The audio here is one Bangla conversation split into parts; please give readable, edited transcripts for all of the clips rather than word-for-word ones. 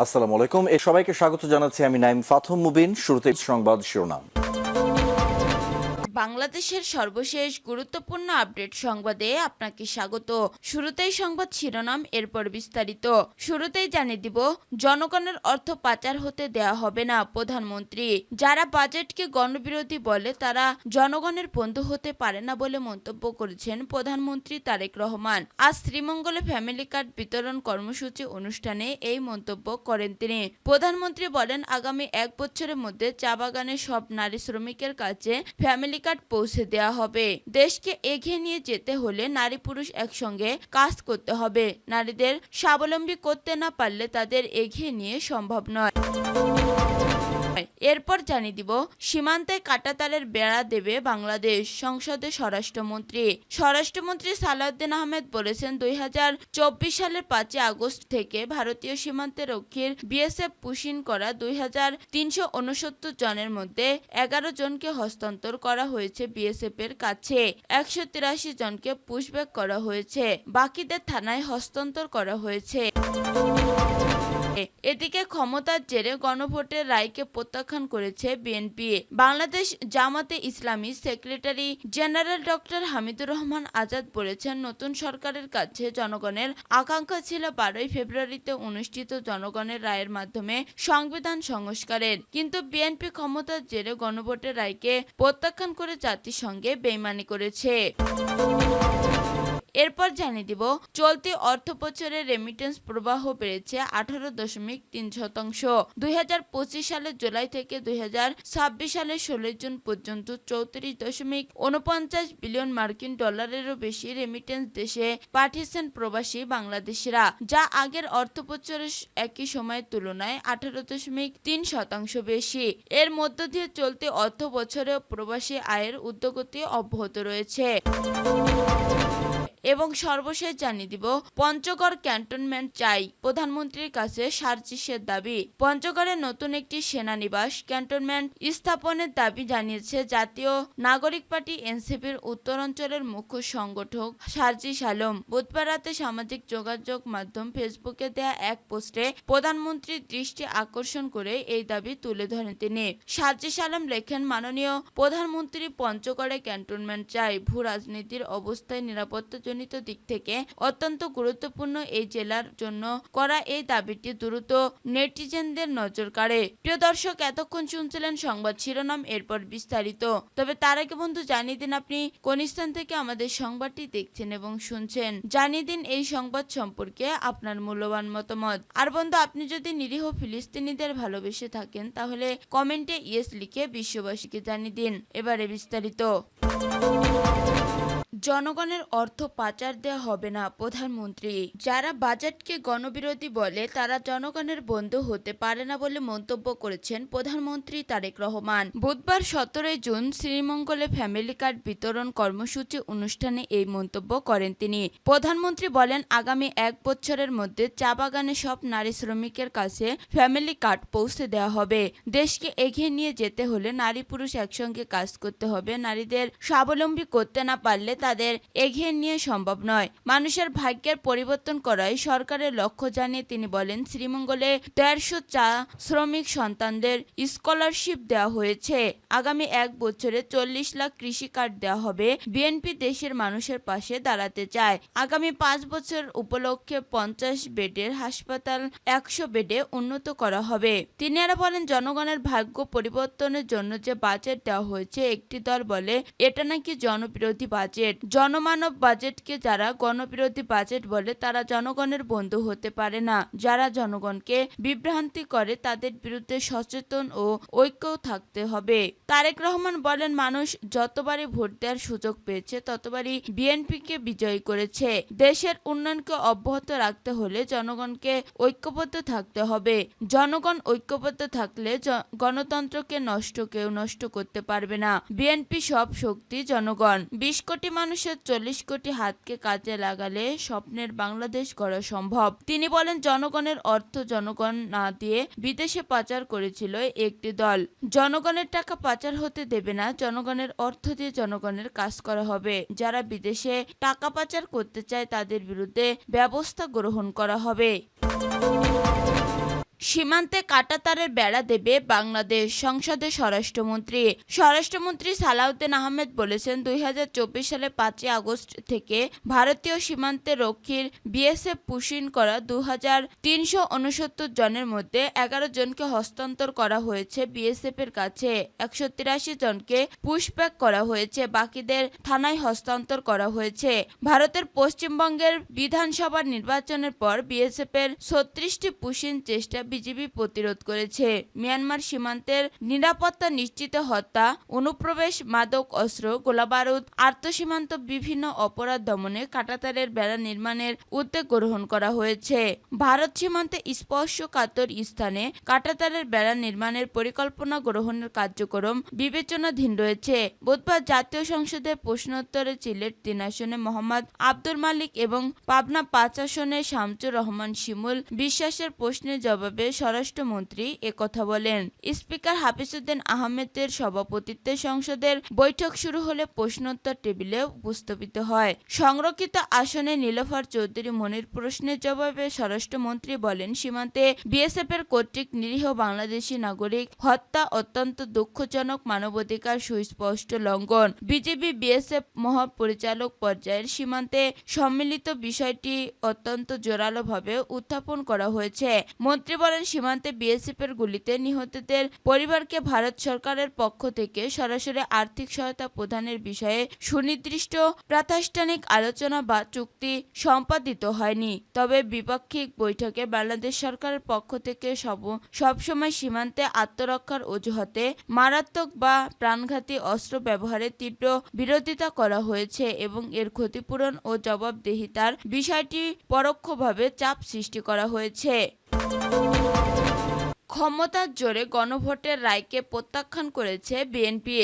আসসালামু আলাইকুম। সবাইকে স্বাগত জানাচ্ছি আমি নাইম ফাথম মুবিন। শুরুতে সংবাদ শিরোনাম। বাংলাদেশের সর্বশেষ গুরুত্বপূর্ণ আপডেট সংবাদে আপনাকে স্বাগত। শুরুতেই সংবাদ শিরোনাম, এরপর বিস্তারিত। শুরুতেই জানিয়ে দিব, জনগণের অর্থ পাচার হতে দেয়া হবে না প্রধানমন্ত্রী। যারা বাজেটকে গণবিরোধী বলে তারা জনগণের বন্ধু হতে পারে না বলে মন্তব্য করেছেন প্রধানমন্ত্রী তারেক রহমান। আজ শ্রীমঙ্গলে ফ্যামিলি কার্ড বিতরণ কর্মসূচি অনুষ্ঠানে এই মন্তব্য করেন তিনি। প্রধানমন্ত্রী বলেন, আগামী 1 বছরের মধ্যে চা বাগানের সব নারী শ্রমিকের কাছে ফ্যামিলি কার্ড পৌঁছে দেওয়া হবে। দেশকে এগিয়ে নিয়ে যেতে হলে নারী পুরুষ একসঙ্গে কাজ করতে হবে। নারীদের স্বাবলম্বী করতে না পারলে তাদের এগিয়ে নিয়ে সম্ভব নয়। এরপর জানিয়ে দিব, সীমান্তে কাঁটাতারের বেড়া দেবে বাংলাদেশ। সংসদে স্বরাষ্ট্রমন্ত্রী সালাউদ্দিন আহমেদ বলেছেন, 2024 সালের 5 আগস্ট থেকে ভারতীয় সীমান্তে রক্ষীর বিএসএফ পুশিন করা 2369 জনের মধ্যে 11 জনকে হস্তান্তর করা হয়েছে বিএসএফ এর কাছে। 183 জনকে পুশব্যাক করা হয়েছে, বাকিদের থানায় হস্তান্তর করা হয়েছে। এদিকে ক্ষমতার জেরে গণভোটের রায়কে প্রত্যাখ্যান করেছে বিএনপি। বাংলাদেশ জামাতে ইসলামী secretary general doctor Hamidur Rahman Azad বলেছেন, নতুন সরকারের কাছে জনগণের আকাঙ্ক্ষা ছিল 12ই ফেব্রুয়ারিতে অনুষ্ঠিত জনগণের রায়ের মাধ্যমে সংবিধান সংস্কারের, কিন্তু বিএনপি ক্ষমতার জেরে গণভোটের রায়কে প্রত্যাখ্যান করে জাতিসংঘে বেইমানি করেছে। এরপর জানিয়ে দিব, চলতি অর্থ বছরে রেমিটেন্স প্রবাহ বেড়েছে 18.3%। 2025 সালের জুলাই থেকে 2026 সালের 16 জুন পর্যন্ত 34.49 বিলিয়ন মার্কিন ডলারেরও বেশি রেমিটেন্স দেশে পাঠিয়েছেন প্রবাসী বাংলাদেশিরা, যা আগের অর্থ বছরের একই সময়ের তুলনায় 18.3% বেশি। এর মধ্য দিয়ে চলতি অর্থ বছরে প্রবাসী আয়ের ঊর্ধ্বগতি অব্যাহত রয়েছে। এবং সর্বশেষ জানিয়ে দিব, পঞ্চগড় ক্যান্টনমেন্ট চাই, প্রধানমন্ত্রীর কাছে সার্জিসের দাবি। পঞ্চগড়ে নতুন একটি সেনানিবাস ক্যান্টনমেন্ট স্থাপনের দাবি জানিয়েছে জাতীয় নাগরিক পার্টি এনসিপির উত্তরাঞ্চলের মুখ্য সংগঠক সার্জিস আলম। বুধবার রাতে সামাজিক যোগাযোগ মাধ্যম ফেসবুকে দেয়া এক পোস্টে প্রধানমন্ত্রীর দৃষ্টি আকর্ষণ করে এই দাবি তুলে ধরেন তিনি। সার্জিস আলম লেখেন, মাননীয় প্রধানমন্ত্রী, পঞ্চগড়ে ক্যান্টনমেন্ট চাই। ভূ রাজনীতির অবস্থায় নিরাপত্তা দিক থেকে অত্যন্ত গুরুত্বপূর্ণ এই জেলার জন্য করা এই দাবিটি দ্রুত নেটিজেনদের নজর কাড়ে। প্রিয় দর্শক, এতক্ষণ শুনছিলেন সংবাদ শিরোনাম, এরপর বিস্তারিত। তবে তার আগে বন্ধু জানিয়ে দিন আপনি কোন স্থান থেকে আমাদের সংবাদটি দেখছেন এবং শুনছেন। জানিয়ে দিন এই সংবাদ সম্পর্কে আপনার মূল্যবান মতামত। আর বন্ধু, আপনি যদি নিরীহ ফিলিস্তিনিদের ভালোবেসে থাকেন তাহলে কমেন্টে ইয়েস লিখে বিশ্ববাসীকে জানিয়ে দিন। এবারে বিস্তারিত। জনগণের অর্থ পাচার দেওয়া হবে না প্রধানমন্ত্রী। যারা বাজেটকে গণবিরোধী বলে তারা জনগণের বন্ধু হতে পারে না বলে মন্তব্য করেছেন প্রধানমন্ত্রী তারেক রহমান। বুধবার 17 জুন শ্রীমঙ্গলে ফ্যামিলি কার্ড বিতরণ কর্মসূচি অনুষ্ঠানে এই মন্তব্য করেন তিনি। প্রধানমন্ত্রী বলেন, আগামী 1 বছরের মধ্যে চা বাগানে সব নারী শ্রমিকের কাছে ফ্যামিলি কার্ড পৌঁছে দেওয়া হবে। দেশকে এগিয়ে নিয়ে যেতে হলে নারী পুরুষ একসঙ্গে কাজ করতে হবে। নারীদের স্বাবলম্বী করতে না পারলে তাদের এগিয়ে নিয়ে সম্ভব নয়। মানুষের ভাগ্যের পরিবর্তন করাই সরকারের লক্ষ্য জানিয়ে তিনি বলেন, শ্রীমঙ্গলে 150 চা শ্রমিক সন্তানদের স্কলারশিপ দেওয়া হয়েছে। আগামী 1 বছরে 40 লাখ কৃষি কার্ড দেওয়া হবে। বিএনপি দেশের মানুষের পাশে দাঁড়াতে চায়। আগামী 5 বছর উপলক্ষে 50 বেডের হাসপাতাল 100 বেডে উন্নত করা হবে। তিনি আরো বলেন, জনগণের ভাগ্য পরিবর্তনের জন্য যে বাজেট দেওয়া হয়েছে, একটি দল বলে এটা নাকি জনবিরোধী বাজেট। জনমানব বাজেটকে যারা গণবিরোধী বাজেট বলে তারা জনগণের বন্ধু হতে পারে না। যারা জনগণকে বিভ্রান্তি করে তাদের বিরুদ্ধে সচেতন ও ঐক্য থাকতে হবে। তারেক রহমান বলেন, মানুষ যতবারই ভোট দেওয়ার সুযোগ পেয়েছে ততবারই বিএনপিকে বিজয়ী করেছে। দেশের উন্নয়নকে অব্যাহত রাখতে হলে জনগণকে ঐক্যবদ্ধ থাকতে হবে। জনগণ ঐক্যবদ্ধ থাকলে গণতন্ত্রকে কেউ নষ্ট করতে পারবে না। বিএনপি সব শক্তি জনগণ। 20 কোটি মানুষের 40 কোটি হাতকে কাজে লাগালে স্বপ্নের বাংলাদেশ গড়া সম্ভব। তিনি বলেন, জনগণের অর্থ জনগণ না দিয়ে বিদেশে পাচার করেছিল একটি দল। জনগণের টাকা পাচার হতে দেবে না। জনগণের অর্থ দিয়ে জনগণের কাজ করা হবে। যারা বিদেশে টাকা পাচার করতে চায় তাদের বিরুদ্ধে ব্যবস্থা গ্রহণ করা হবে। সীমান্তে কাঁটাতারের বেড়া দেবে বাংলাদেশ, সংসদে স্বরাষ্ট্রমন্ত্রী সালাউদ্দিন আহমেদ বলেছেন 2024 সালে 5 আগস্ট থেকে ভারতীয় সীমান্তে রক্ষীর বিএসএফ পুশিন করা 2369 জনের মধ্যে 11 জনকে হস্তান্তর করা হয়েছে বিএসএফ এর কাছে, 183 জনকে পুশব্যাক করা হয়েছে, বাকিদের থানায় হস্তান্তর করা হয়েছে। ভারতের পশ্চিমবঙ্গের বিধানসভা নির্বাচনের পর বিএসএফ এর 36টি পুশিন চেষ্টা বিজিবি প্রতিরোধ করেছে। মিয়ানমার সীমান্তের নিরাপত্তা নিশ্চিত, হত্যা, অনুপ্রবেশ, মাদক অস্ত্র, গোলাবারুদ, আর্তসীমান্ত বিভিন্ন অপরাধ দমনে কাঁটাতারের বেড়া নির্মাণের উদ্যোগ গ্রহণ করা হয়েছে। ভারত সীমান্তে স্পর্শকাতর স্থানে কাঁটাতারের বেড়া নির্মাণের পরিকল্পনা গ্রহণের কার্যক্রম বিবেচনাধীন রয়েছে। বুধবার জাতীয় সংসদের প্রশ্নোত্তরে সিলেট 3 আসনে মোহাম্মদ আব্দুল মালিক এবং পাবনা 5 আসনে শামসুর রহমান শিমুল বিশ্বাসের প্রশ্নের জবাবে স্বরাষ্ট্রমন্ত্রী একথা বলেন। স্পিকার হাফিজউদ্দিন আহমেদের সভাপতিত্বে সংসদের বৈঠক শুরু হলে প্রশ্নোত্তর টেবিলে উপস্থাপিত হয়। সংরক্ষিত আসনে নীলোফার চৌধুরী মনির প্রশ্নের জবাবে স্বরাষ্ট্রমন্ত্রী বলেন, সীমান্তে বিএসএফ এর কর্তৃক নিরীহ বাংলাদেশি নাগরিক হত্যা অত্যন্ত দুঃখজনক, মানবাধিকার সুস্পষ্ট লঙ্ঘন। বিজিবি বিএসএফ মহাপরিচালক পর্যায়ের সীমান্তে সম্মিলিত বিষয়টি অত্যন্ত জোরালোভাবে উত্থাপন করা হয়েছে। মন্ত্রী বলেন, সীমান্তে বিএসএফ এর গুলিতে নিহতদের পরিবারকে ভারত সরকারের পক্ষ থেকে সরাসরি আর্থিক সহায়তা প্রদানের বিষয়ে সুনির্দিষ্ট প্রাতিষ্ঠানিক আলোচনা বা চুক্তি সম্পাদিত হয়নি। তবে দ্বিপাক্ষিক বৈঠকে বাংলাদেশ সরকারের পক্ষ থেকে সবসময় সীমান্তে আত্মরক্ষার অজুহাতে মারাত্মক বা প্রাণঘাতী অস্ত্র ব্যবহারের তীব্র বিরোধিতা করা হয়েছে এবং এর ক্ষতিপূরণ ও জবাবদিহিতার বিষয়টি পরোক্ষভাবে চাপ সৃষ্টি করা হয়েছে। ক্ষমতার জোরে গণভোটের রায়কে প্রত্যাখ্যান করেছে বিএনপি।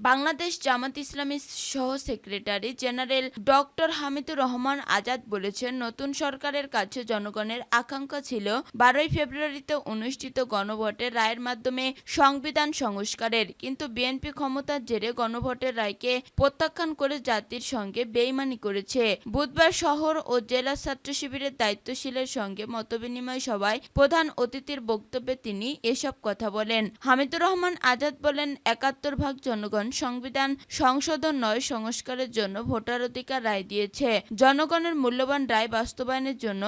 বাংলাদেশ জামাত ইসলামীর সহ secretary general doctor Hamidur Rahman Azad বলেছেন, নতুন সরকারের কাছে জনগণের আকাঙ্ক্ষা ছিল 12 ফেব্রুয়ারিতে অনুষ্ঠিত গণভোটের রায়ের মাধ্যমে সংবিধান সংস্কারের, কিন্তু বিএনপি ক্ষমতার জেরে গণভোটের রায়কে প্রত্যাখ্যান করে জাতির সঙ্গে বেইমানি করেছে। বুধবার শহর ও জেলা ছাত্র শিবিরের দায়িত্বশীলের সঙ্গে মতবিনিময় সভায় প্রধান অতিথির বক্তব্যে তিনি এসব কথা বলেন। হামিদুর রহমান আজাদ বলেন, 71 ভাগ জনগণ সংবিধান সংশোধন নয় সংস্কারের জন্য ভোটাধিকার রায় দিয়েছে। জনগণের মূল্যবান রায় বাস্তবায়নের জন্য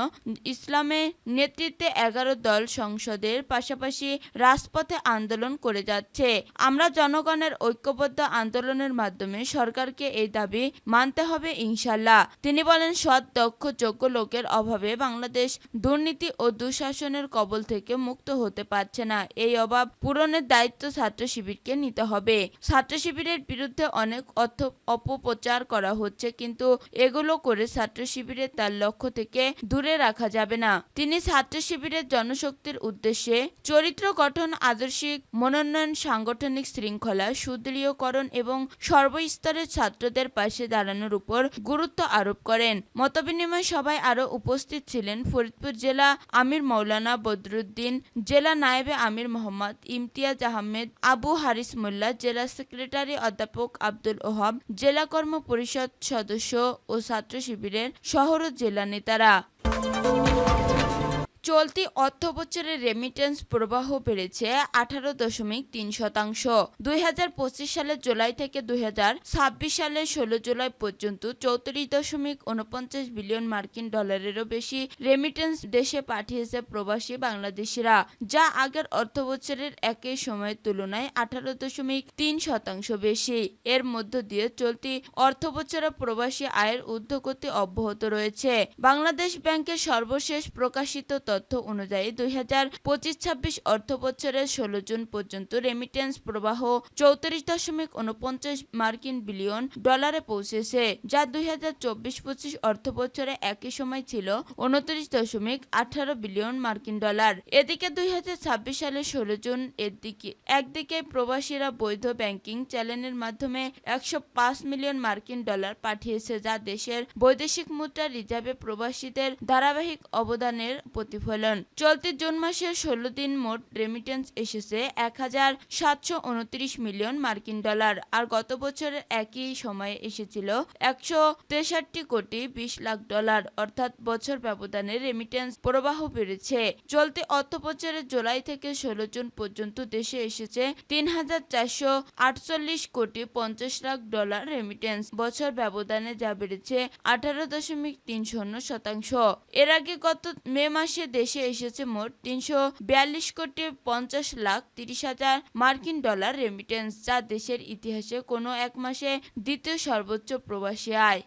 ইসলামের নেতৃত্বে 11 দল সংসদের পাশাপাশি রাজপথে আন্দোলন করে যাচ্ছে। আমরা জনগণের ঐক্যবদ্ধ আন্দোলনের মাধ্যমে সরকারকে এই দাবি মানতে হবে ইনশাল্লাহ। তিনি বলেন, সৎ, দক্ষ, যোগ্য লোকের অভাবে বাংলাদেশ দুর্নীতি ও দুঃশাসনের কবল থেকে মুক্ত হতে পারছে না। এই অভাব পূরণের দায়িত্ব ছাত্র শিবিরকে নিতে হবে। ছাত্র শিবিরের বিরুদ্ধে অনেক অপপ্রচার করা হচ্ছে, কিন্তু এগুলো করে ছাত্র শিবিরের তার লক্ষ্য থেকে দূরে রাখা যাবে না। তিনি ছাত্র শিবিরের জনশক্তির উদ্দেশ্যে চরিত্র গঠন, আদর্শিক মনোনয়ন, সাংগঠনিক শৃঙ্খলা সুদৃঢ়ীকরণ এবং সর্বস্তরের ছাত্রদের পাশে দাঁড়ানোর উপর গুরুত্ব আরোপ করেন। মতবিনিময় সভায় আরও উপস্থিত ছিলেন ফরিদপুর জেলা আমির মাওলানা বদরুদ্দিন, জেলা নায়েবে আমির মোহাম্মদ ইমতিয়াজ আহমেদ, আবু হারিস মোল্লা, জেলা সেক্রেটারি অধ্যাপক আব্দুল ওহাব, জেলা কর্ম পরিষদ সদস্য ও ছাত্র শিবিরের শহর ও জেলা নেতারা। চলতি অর্থবছরের রেমিটেন্স প্রবাহ বেড়েছে 18.3%। 2025 সালের জুলাই থেকে 2026 সালের 16 জুলাই পর্যন্ত 34.49 বিলিয়ন মার্কিন ডলারেরও বেশি রেমিটেন্স দেশে পাঠিয়েছে প্রবাসী বাংলাদেশিরা, যা আগের অর্থবছরের একই সময়ের তুলনায় 18.3% বেশি। এর মধ্য দিয়ে চলতি অর্থবছরে প্রবাসী আয়ের ঊর্ধ্বগতি অব্যাহত রয়েছে। বাংলাদেশ ব্যাংকের সর্বশেষ প্রকাশিত তথ্য অনুযায়ী 2025-26 অর্থবছরের 16 জুন পর্যন্ত রেমিটেন্স প্রবাহ 34.49 মার্কিন বিলিয়ন ডলারে পৌঁছেছে, যা 2024-25 অর্থবছরে একই সময় ছিল 29.18 বিলিয়ন মার্কিন ডলার। এদিকে 2026 সালের 16 জুন একদিকে প্রবাসীরা বৈধ ব্যাংকিং চ্যানেলের মাধ্যমে 105 মিলিয়ন মার্কিন ডলার পাঠিয়েছে, যা দেশের বৈদেশিক মুদ্রা রিজার্ভে প্রবাসীদের ধারাবাহিক অবদানের প্রতিফলন। প্রতিফলন। চলতি জুন মাসের ১৬ দিন মোট রেমিটেন্স এসেছে ১,৭২৯ মিলিয়ন মার্কিন ডলার, আর গত বছরের একই সময়ে এসেছিল ১৬৩ কোটি ২০ লাখ ডলার। অর্থাৎ বছর ব্যবধানে রেমিটেন্স প্রবাহ বেড়েছে। চলতি অর্থবছরের জুলাই থেকে ১৬ জুন পর্যন্ত দেশে এসেছে ৩,৪৪৮ কোটি ৫০ লাখ ডলার রেমিটেন্স, বছর ব্যবধানে যা বেড়েছে ১৮.৩০%। এর আগে গত মে মাসে দেশে এসেছে মোট ৩৪২ কোটি ৫০ লাখ ৩০ হাজার মার্কিন ডলার রেমিটেন্স, যা দেশের ইতিহাসে কোনো এক মাসে দ্বিতীয় সর্বোচ্চ প্রবাসী আয়।